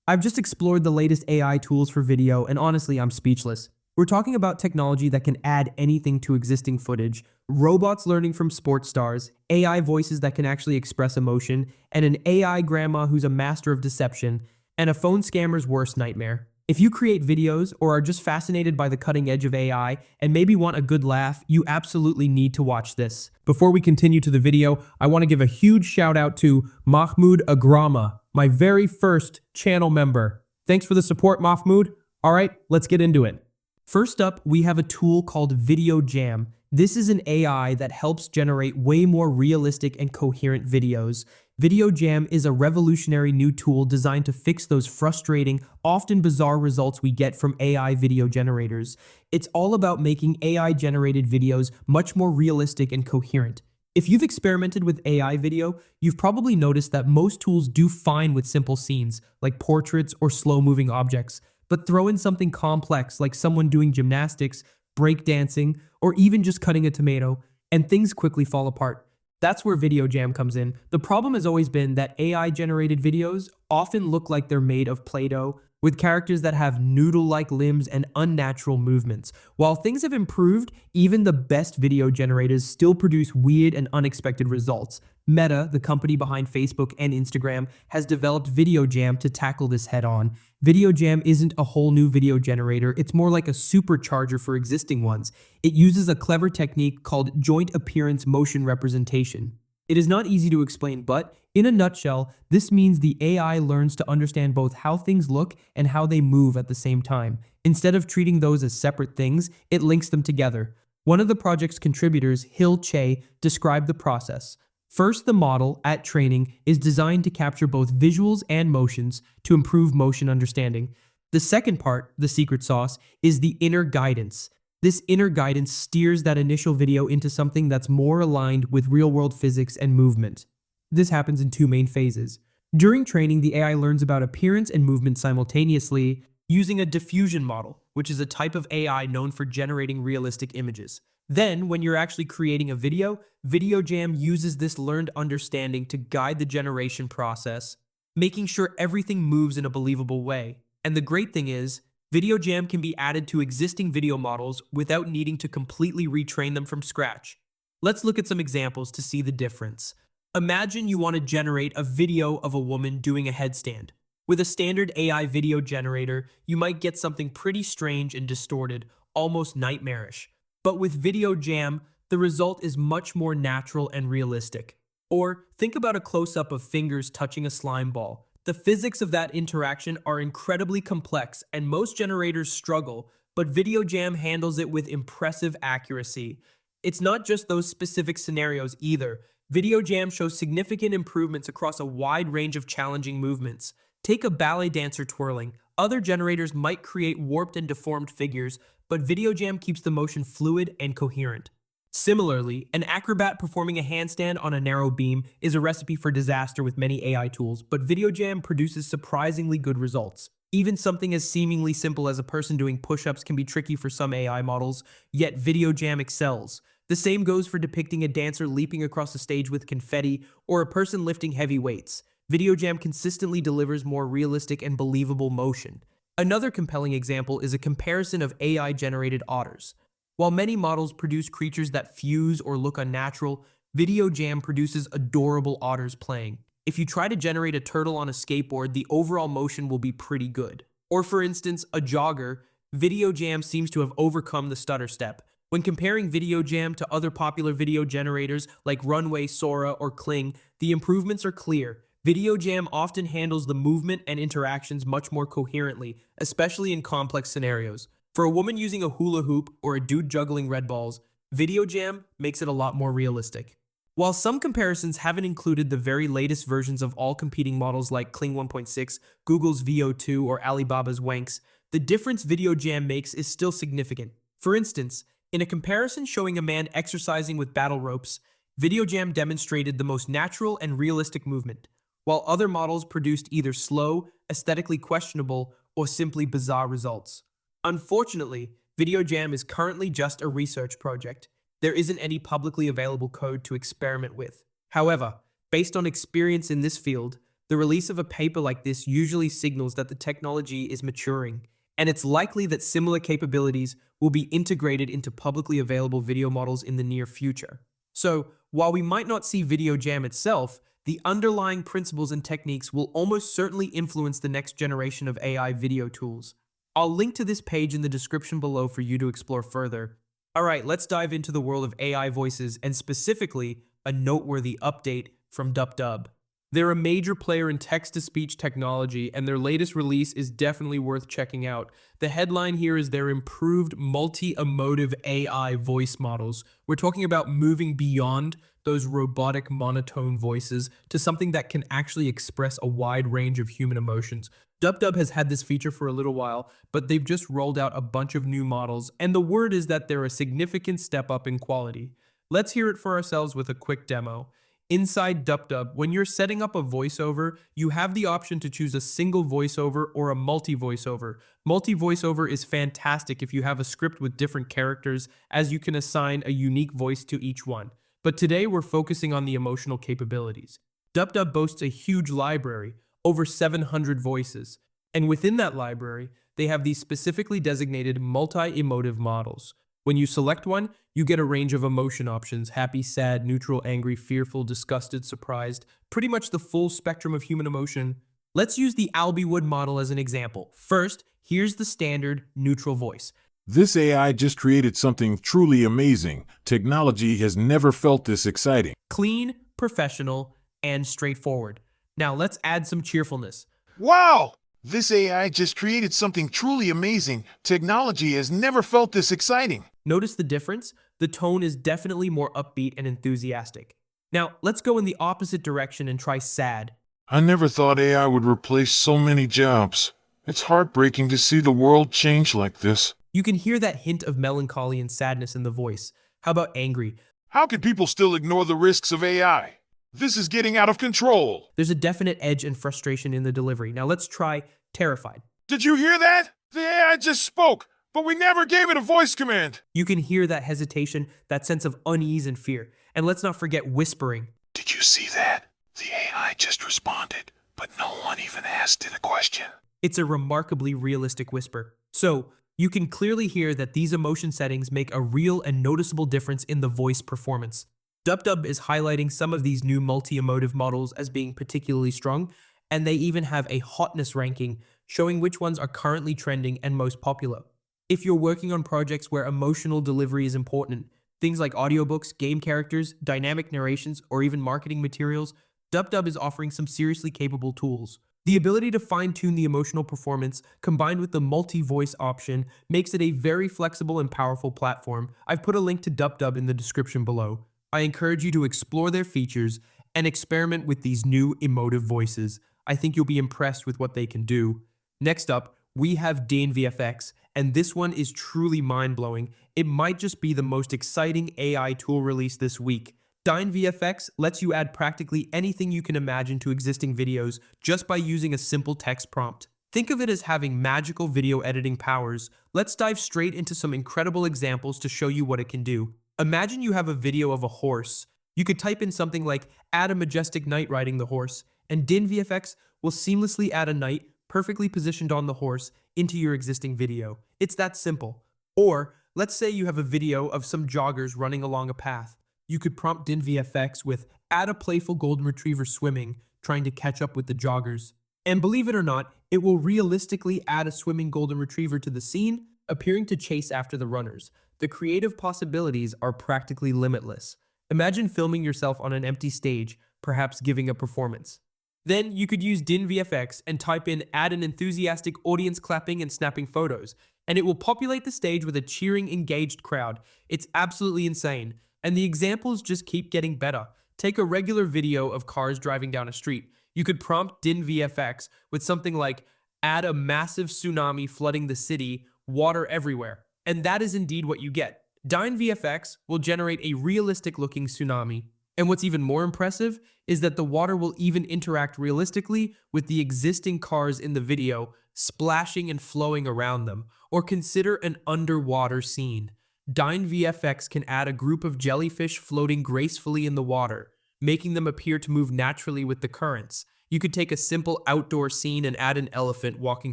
I've just explored the latest AI tools for video, and honestly, I'm speechless. We're talking about technology that can add anything to existing footage, robots learning from sports stars, AI voices that can actually express emotion, and an AI grandma who's a master of deception, and a phone scammer's worst nightmare. If you create videos or are just fascinated by the cutting edge of AI and maybe want a good laugh, you absolutely need to watch this. Before we continue to the video, I want to give a huge shout out to Mahmoud Agrama, my very first channel member. Thanks for the support, Mahmoud. All right, let's get into it. First up, we have a tool called VideoJam. This is an AI that helps generate way more realistic and coherent videos. VideoJam is a revolutionary new tool designed to fix those frustrating, often bizarre results we get from AI video generators. It's all about making AI-generated videos much more realistic and coherent. If you've experimented with AI video, you've probably noticed that most tools do fine with simple scenes, like portraits or slow-moving objects. But throw in something complex, like someone doing gymnastics, breakdancing, or even just cutting a tomato, and things quickly fall apart. That's where VideoJam comes in. The problem has always been that AI-generated videos often look like they're made of Play-Doh, with characters that have noodle-like limbs and unnatural movements. While things have improved, even the best video generators still produce weird and unexpected results. Meta, the company behind Facebook and Instagram, has developed VideoJam to tackle this head-on. VideoJam isn't a whole new video generator, it's more like a supercharger for existing ones. It uses a clever technique called joint appearance motion representation. It is not easy to explain, but in a nutshell, this means the AI learns to understand both how things look and how they move at the same time. Instead of treating those as separate things, it links them together. One of the project's contributors, Hil Che, described the process. First, the model, at training, is designed to capture both visuals and motions to improve motion understanding. The second part, the secret sauce, is the inner guidance. This inner guidance steers that initial video into something that's more aligned with real-world physics and movement. This happens in two main phases. During training, the AI learns about appearance and movement simultaneously using a diffusion model, which is a type of AI known for generating realistic images. Then, when you're actually creating a video, VideoJam uses this learned understanding to guide the generation process, making sure everything moves in a believable way. And the great thing is, VideoJam can be added to existing video models without needing to completely retrain them from scratch. Let's look at some examples to see the difference. Imagine you want to generate a video of a woman doing a headstand. With a standard AI video generator, you might get something pretty strange and distorted, almost nightmarish. But with VideoJam, the result is much more natural and realistic. Or think about a close-up of fingers touching a slime ball. The physics of that interaction are incredibly complex, and most generators struggle, but VideoJam handles it with impressive accuracy. It's not just those specific scenarios either. VideoJam shows significant improvements across a wide range of challenging movements. Take a ballet dancer twirling. Other generators might create warped and deformed figures, but VideoJam keeps the motion fluid and coherent. Similarly, an acrobat performing a handstand on a narrow beam is a recipe for disaster with many AI tools, but VideoJam produces surprisingly good results. Even something as seemingly simple as a person doing push-ups can be tricky for some AI models, yet VideoJam excels. The same goes for depicting a dancer leaping across the stage with confetti or a person lifting heavy weights. VideoJam consistently delivers more realistic and believable motion. Another compelling example is a comparison of AI-generated otters. While many models produce creatures that fuse or look unnatural, VideoJam produces adorable otters playing. If you try to generate a turtle on a skateboard, the overall motion will be pretty good. Or for instance, a jogger, VideoJam seems to have overcome the stutter step. When comparing VideoJam to other popular video generators like Runway, Sora, or Kling, the improvements are clear. VideoJam often handles the movement and interactions much more coherently, especially in complex scenarios. For a woman using a hula hoop or a dude juggling red balls, VideoJam makes it a lot more realistic. While some comparisons haven't included the very latest versions of all competing models like Kling 1.6, Google's VO2, or Alibaba's Wanks, the difference VideoJam makes is still significant. For instance, in a comparison showing a man exercising with battle ropes, VideoJam demonstrated the most natural and realistic movement, while other models produced either slow, aesthetically questionable, or simply bizarre results. Unfortunately, VideoJam is currently just a research project. There isn't any publicly available code to experiment with. However, based on experience in this field, The release of a paper like this usually signals that the technology is maturing, and it's likely that similar capabilities will be integrated into publicly available video models in the near future. So, while we might not see VideoJam itself, the underlying principles and techniques will almost certainly influence the next generation of AI video tools. I'll link to this page in the description below for you to explore further. Alright, let's dive into the world of AI voices and specifically a noteworthy update from DupDub. They're a major player in text-to-speech technology, and their latest release is definitely worth checking out. The headline here is their improved multi-emotive AI voice models. We're talking about moving beyond those robotic monotone voices to something that can actually express a wide range of human emotions. DupDub has had this feature for a little while, but they've just rolled out a bunch of new models, and the word is that they're a significant step up in quality. Let's hear it for ourselves with a quick demo. Inside DupDub, when you're setting up a voiceover, you have the option to choose a single voiceover or a multi-voiceover. Multi-voiceover is fantastic if you have a script with different characters, as you can assign a unique voice to each one. But today we're focusing on the emotional capabilities. DupDub boasts a huge library, over 700 voices, and within that library, they have these specifically designated multi-emotive models. When you select one, you get a range of emotion options: happy, sad, neutral, angry, fearful, disgusted, surprised, pretty much the full spectrum of human emotion. Let's use the Albywood model as an example. First, here's the standard neutral voice. This AI just created something truly amazing. Technology has never felt this exciting. Clean, professional, and straightforward. Now let's add some cheerfulness. Wow! This AI just created something truly amazing. Technology has never felt this exciting. Notice the difference? The tone is definitely more upbeat and enthusiastic. Now, let's go in the opposite direction and try sad. I never thought AI would replace so many jobs. It's heartbreaking to see the world change like this. You can hear that hint of melancholy and sadness in the voice. How about angry? How can people still ignore the risks of AI? This is getting out of control. There's a definite edge and frustration in the delivery. Now let's try terrified. Did you hear that? The AI just spoke, but we never gave it a voice command. You can hear that hesitation, that sense of unease and fear. And let's not forget whispering. Did you see that? The AI just responded, but no one even asked it a question. It's a remarkably realistic whisper. So, you can clearly hear that these emotion settings make a real and noticeable difference in the voice performance. DupDub is highlighting some of these new multi-emotive models as being particularly strong, and they even have a hotness ranking showing which ones are currently trending and most popular. If you're working on projects where emotional delivery is important, things like audiobooks, game characters, dynamic narrations, or even marketing materials, DupDub is offering some seriously capable tools. The ability to fine-tune the emotional performance combined with the multi-voice option makes it a very flexible and powerful platform. I've put a link to DupDub in the description below. I encourage you to explore their features and experiment with these new emotive voices. I think you'll be impressed with what they can do. Next up, we have DynVFX, and this one is truly mind-blowing. It might just be the most exciting AI tool released this week. DynVFX lets you add practically anything you can imagine to existing videos just by using a simple text prompt. Think of it as having magical video editing powers. Let's dive straight into some incredible examples to show you what it can do. Imagine you have a video of a horse. You could type in something like, add a majestic knight riding the horse, and DynVFX will seamlessly add a knight perfectly positioned on the horse into your existing video. It's that simple. Or, let's say you have a video of some joggers running along a path. You could prompt DynVFX with, add a playful golden retriever swimming, trying to catch up with the joggers. And believe it or not, it will realistically add a swimming golden retriever to the scene, appearing to chase after the runners. The creative possibilities are practically limitless. Imagine filming yourself on an empty stage, perhaps giving a performance. Then you could use DynVFX and type in add an enthusiastic audience clapping and snapping photos, and it will populate the stage with a cheering, engaged crowd. It's absolutely insane. And the examples just keep getting better. Take a regular video of cars driving down a street. You could prompt DynVFX with something like, add a massive tsunami flooding the city, water everywhere. And that is indeed what you get. DynVFX will generate a realistic-looking tsunami. And what's even more impressive is that the water will even interact realistically with the existing cars in the video, splashing and flowing around them. Or consider an underwater scene. DynVFX can add a group of jellyfish floating gracefully in the water, making them appear to move naturally with the currents. You could take a simple outdoor scene and add an elephant walking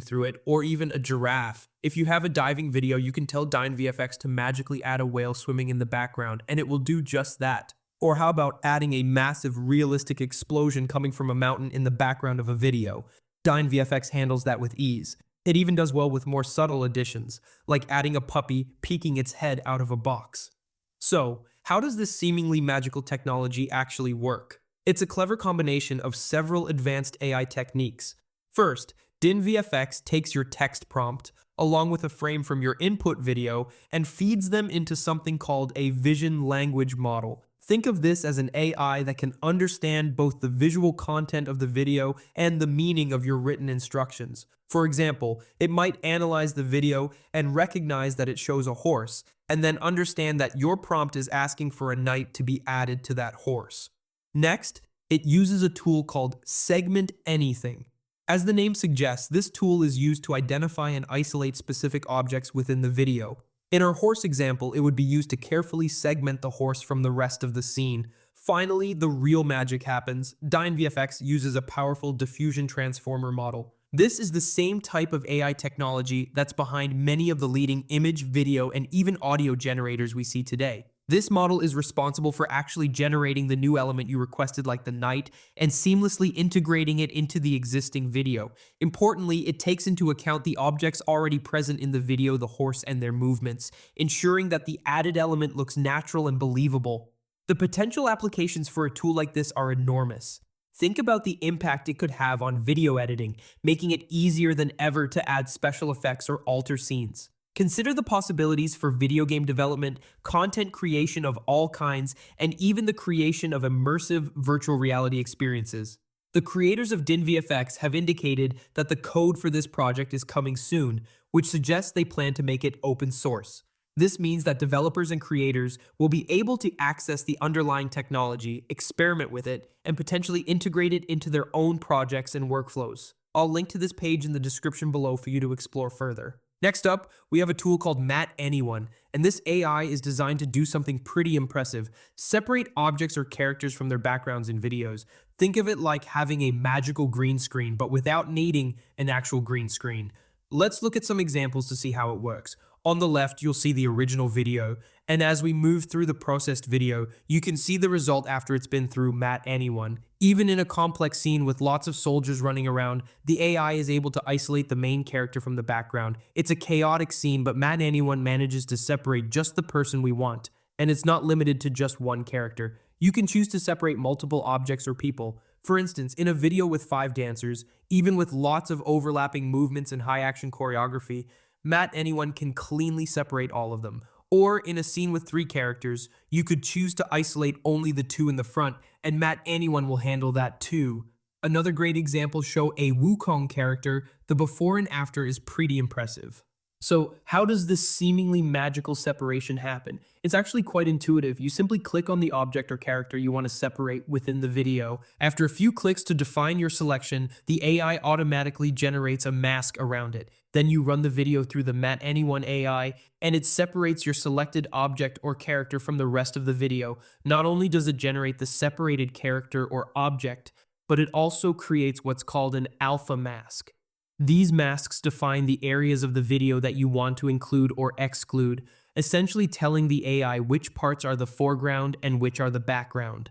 through it, or even a giraffe. If you have a diving video, you can tell DynVFX to magically add a whale swimming in the background, and it will do just that. Or how about adding a massive realistic explosion coming from a mountain in the background of a video? DynVFX handles that with ease. It even does well with more subtle additions, like adding a puppy peeking its head out of a box. So, how does this seemingly magical technology actually work? It's a clever combination of several advanced AI techniques. First, DynVFX takes your text prompt, along with a frame from your input video, and feeds them into something called a vision language model. Think of this as an AI that can understand both the visual content of the video and the meaning of your written instructions. For example, it might analyze the video and recognize that it shows a horse, and then understand that your prompt is asking for a knight to be added to that horse. Next, it uses a tool called Segment Anything. As the name suggests, this tool is used to identify and isolate specific objects within the video. In our horse example, it would be used to carefully segment the horse from the rest of the scene. Finally, the real magic happens. DynVFX uses a powerful diffusion transformer model. This is the same type of AI technology that's behind many of the leading image, video, and even audio generators we see today. This model is responsible for actually generating the new element you requested, like the knight, and seamlessly integrating it into the existing video. Importantly, it takes into account the objects already present in the video, the horse, and their movements, ensuring that the added element looks natural and believable. The potential applications for a tool like this are enormous. Think about the impact it could have on video editing, making it easier than ever to add special effects or alter scenes. Consider the possibilities for video game development, content creation of all kinds, and even the creation of immersive virtual reality experiences. The creators of DynVFX have indicated that the code for this project is coming soon, which suggests they plan to make it open source. This means that developers and creators will be able to access the underlying technology, experiment with it, and potentially integrate it into their own projects and workflows. I'll link to this page in the description below for you to explore further. Next up, we have a tool called MatAnyone, and this AI is designed to do something pretty impressive: separate objects or characters from their backgrounds in videos. Think of it like having a magical green screen, but without needing an actual green screen. Let's look at some examples to see how it works. On the left, you'll see the original video, and as we move through the processed video, you can see the result after it's been through MatAnyone. Even in a complex scene with lots of soldiers running around, the AI is able to isolate the main character from the background. It's a chaotic scene, but MatAnyone manages to separate just the person we want, and it's not limited to just one character. You can choose to separate multiple objects or people. For instance, in a video with 5 dancers, even with lots of overlapping movements and high-action choreography, MatAnyone can cleanly separate all of them. Or in a scene with 3 characters, you could choose to isolate only the 2 in the front, and MatAnyone will handle that too. Another great example show a Wukong character. The before and after is pretty impressive. So how does this seemingly magical separation happen? It's actually quite intuitive. You simply click on the object or character you want to separate within the video. After a few clicks to define your selection, the AI automatically generates a mask around it. Then you run the video through the MatAnyone AI, and it separates your selected object or character from the rest of the video. Not only does it generate the separated character or object, but it also creates what's called an alpha mask. These masks define the areas of the video that you want to include or exclude, essentially telling the AI which parts are the foreground and which are the background.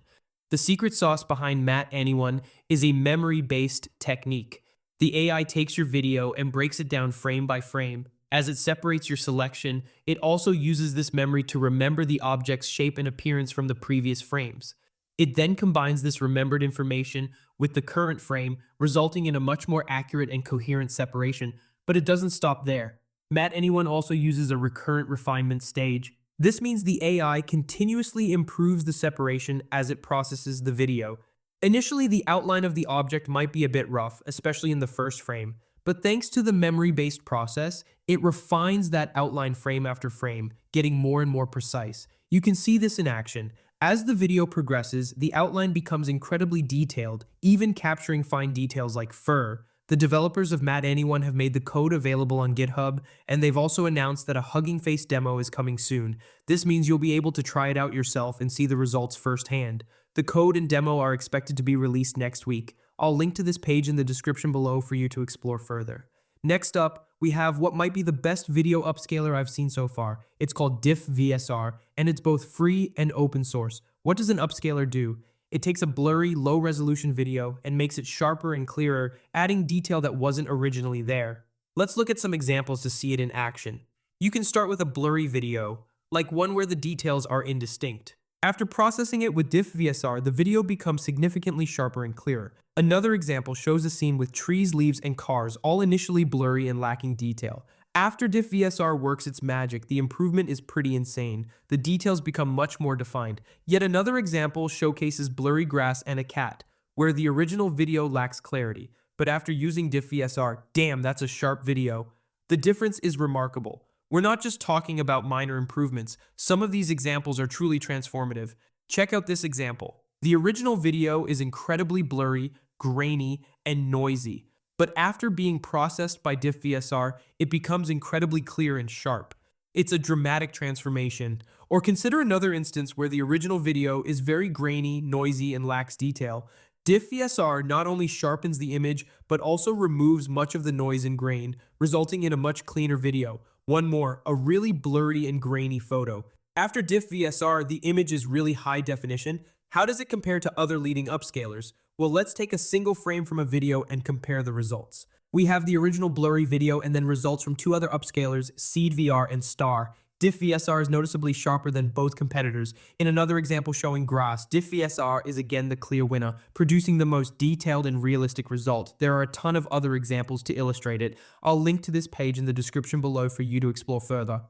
The secret sauce behind MatAnyone is a memory-based technique. The AI takes your video and breaks it down frame by frame. As it separates your selection, it also uses this memory to remember the object's shape and appearance from the previous frames. It then combines this remembered information with the current frame, resulting in a much more accurate and coherent separation. But it doesn't stop there. MatAnyone also uses a recurrent refinement stage. This means the AI continuously improves the separation as it processes the video. Initially, the outline of the object might be a bit rough, especially in the first frame. But thanks to the memory-based process, it refines that outline frame after frame, getting more and more precise. You can see this in action. As the video progresses, the outline becomes incredibly detailed, even capturing fine details like fur. The developers of MatAnyone have made the code available on GitHub, and they've also announced that a Hugging Face demo is coming soon. This means you'll be able to try it out yourself and see the results firsthand. The code and demo are expected to be released next week. I'll link to this page in the description below for you to explore further. Next up, we have what might be the best video upscaler I've seen so far. It's called DiffVSR, and it's both free and open source. What does an upscaler do? It takes a blurry, low-resolution video and makes it sharper and clearer, adding detail that wasn't originally there. Let's look at some examples to see it in action. You can start with a blurry video, like one where the details are indistinct. After processing it with DiffVSR, the video becomes significantly sharper and clearer. Another example shows a scene with trees, leaves, and cars, all initially blurry and lacking detail. After DiffVSR works its magic, the improvement is pretty insane. The details become much more defined. Yet another example showcases blurry grass and a cat, where the original video lacks clarity. But after using DiffVSR, damn, that's a sharp video. The difference is remarkable. We're not just talking about minor improvements. Some of these examples are truly transformative. Check out this example. The original video is incredibly blurry, grainy, and noisy. But after being processed by DiffVSR, it becomes incredibly clear and sharp. It's a dramatic transformation. Or consider another instance where the original video is very grainy, noisy, and lacks detail. DiffVSR not only sharpens the image, but also removes much of the noise and grain, resulting in a much cleaner video. One more, a really blurry and grainy photo. After DiffVSR, the image is really high definition. How does it compare to other leading upscalers? Well, let's take a single frame from a video and compare the results. We have the original blurry video and then results from two other upscalers, SeedVR and Star. DiffVSR is noticeably sharper than both competitors. In another example showing grass, DiffVSR is again the clear winner, producing the most detailed and realistic result. There are a ton of other examples to illustrate it. I'll link to this page in the description below for you to explore further.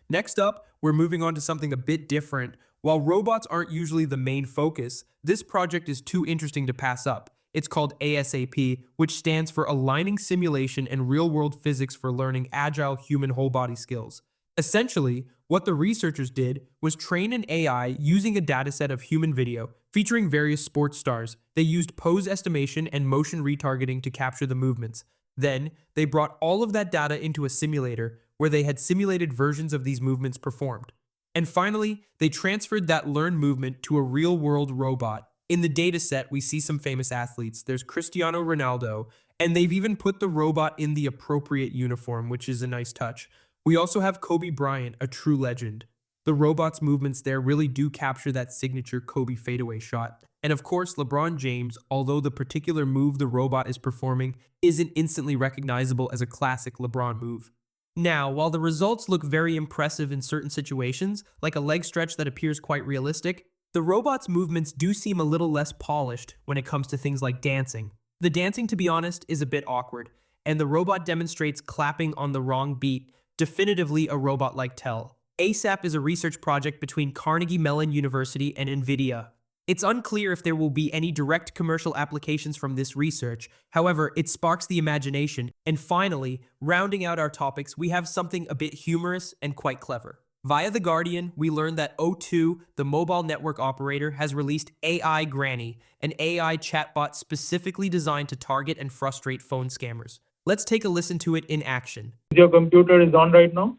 Next up, we're moving on to something a bit different. While robots aren't usually the main focus, this project is too interesting to pass up. It's called ASAP, which stands for Aligning Simulation and Real-World Physics for Learning Agile Human Whole Body Skills. Essentially, what the researchers did was train an AI using a dataset of human video featuring various sports stars. They used pose estimation and motion retargeting to capture the movements. Then, they brought all of that data into a simulator where they had simulated versions of these movements performed. And finally, they transferred that learned movement to a real-world robot. In the dataset, we see some famous athletes. There's Cristiano Ronaldo, and they've even put the robot in the appropriate uniform, which is a nice touch. We also have Kobe Bryant, a true legend. The robot's movements there really do capture that signature Kobe fadeaway shot. And of course, LeBron James, although the particular move the robot is performing isn't instantly recognizable as a classic LeBron move. Now, while the results look very impressive in certain situations, like a leg stretch that appears quite realistic, the robot's movements do seem a little less polished when it comes to things like dancing. The dancing, to be honest, is a bit awkward, and the robot demonstrates clapping on the wrong beat, definitively a robot-like tell. ASAP is a research project between Carnegie Mellon University and NVIDIA. It's unclear if there will be any direct commercial applications from this research. However, it sparks the imagination. And finally, rounding out our topics, we have something a bit humorous and quite clever. Via The Guardian, we learned that O2, the mobile network operator, has released AI Granny, an AI chatbot specifically designed to target and frustrate phone scammers. Let's take a listen to it in action. Your computer is on right now?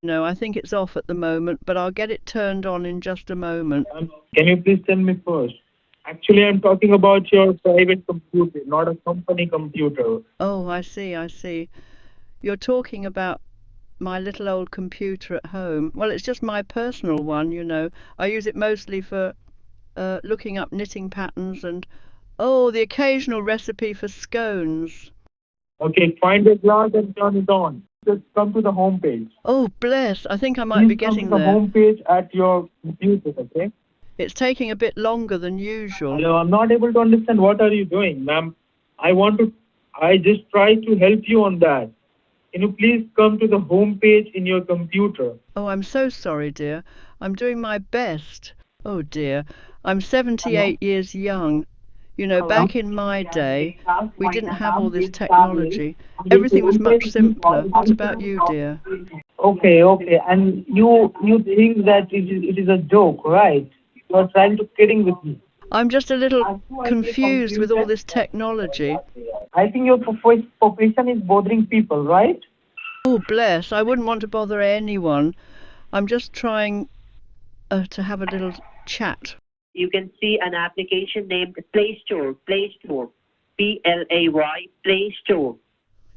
No, I think it's off at the moment, but I'll get it turned on in just a moment. Can you please tell me first? Actually, I'm talking about your private computer, not a company computer. Oh, I see. You're talking about my little old computer at home. Well, it's just my personal one, you know. I use it mostly for looking up knitting patterns and, the occasional recipe for scones. Okay, find a glass and turn it on. Just come to the home page. Oh, bless. I think I might be getting there. Come to the home page at your computer, okay? It's taking a bit longer than usual. Hello, I'm not able to understand what are you doing, ma'am. I just try to help you on that. Can you please come to the home page in your computer? Oh, I'm so sorry, dear. I'm doing my best. Oh, dear. I'm 78 years young. You know, back in my day, we didn't have all this technology. Everything was much simpler. What about you, dear? Okay. And you think that it is a joke, right? You're trying to kidding with me. I'm just a little confused with all this technology. I think your profession is bothering people, right? Oh, bless. I wouldn't want to bother anyone. I'm just trying to have a little chat. you can see an application named Play Store, Play, Play Store.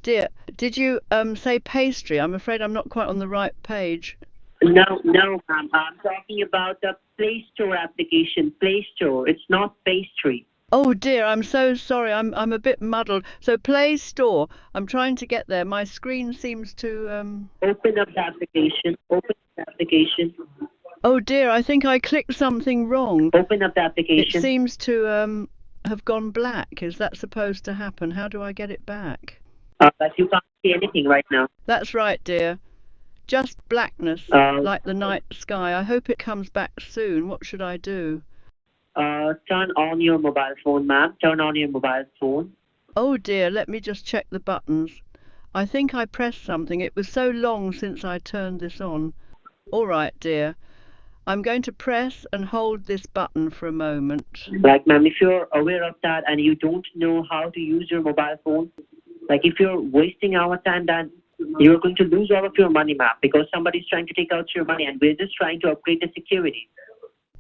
Dear, did you say pastry? I'm afraid I'm not quite on the right page. No, ma'am. I'm talking about the Play Store application, Play Store. It's not pastry. Oh dear, I'm so sorry. I'm a bit muddled. So Play Store. I'm trying to get there. My screen seems to Open up the application. Open the application. Oh dear, I think I clicked something wrong. Open up the It application. seems to have gone black. Is that supposed to happen? How do I get it back? But you can't see anything right now. That's right, dear. Just blackness, Uh, like the night sky. I hope it comes back soon. What should I do? Turn on your mobile phone, ma'am. Turn on your mobile phone. Oh dear, let me just check the buttons. I think I pressed something. It was so long since I turned this on. All right, dear. I'm going to press and hold this button for a moment. Like, ma'am, if you're aware of that and you don't know how to use your mobile phone, like if you're wasting our time, then you're going to lose all of your money, ma'am, because somebody's trying to take out your money and we're just trying to upgrade the security.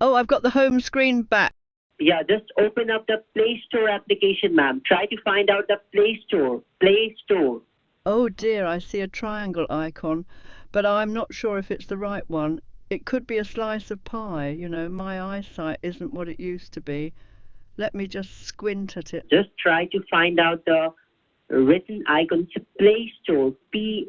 Oh, I've got the home screen back. Yeah, just open up the Play Store application, ma'am. Try to find out the Play Store. Play Store. Oh dear, I see a triangle icon, but I'm not sure if it's the right one. It could be a slice of pie. You know, my eyesight isn't what it used to be. Let me just squint at it. Just try to find out the written icon. It's Play Store. Play,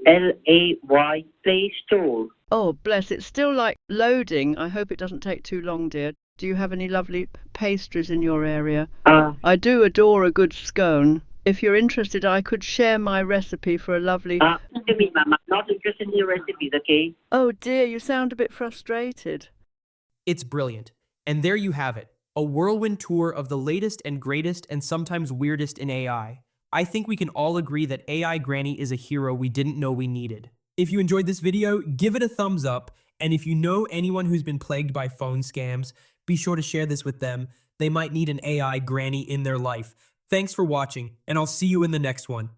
Play Store. Oh, bless, it's still like loading. I hope it doesn't take too long, dear. Do you have any lovely pastries in your area? I do adore a good scone. If you're interested, I could share my recipe for a lovely... To me, ma'am. I'm not interested in your recipes, okay? Oh dear, you sound a bit frustrated. It's brilliant. And there you have it, a whirlwind tour of the latest and greatest and sometimes weirdest in AI. I think we can all agree that AI Granny is a hero we didn't know we needed. If you enjoyed this video, give it a thumbs up, and if you know anyone who's been plagued by phone scams, be sure to share this with them. They might need an AI Granny in their life. Thanks for watching, and I'll see you in the next one.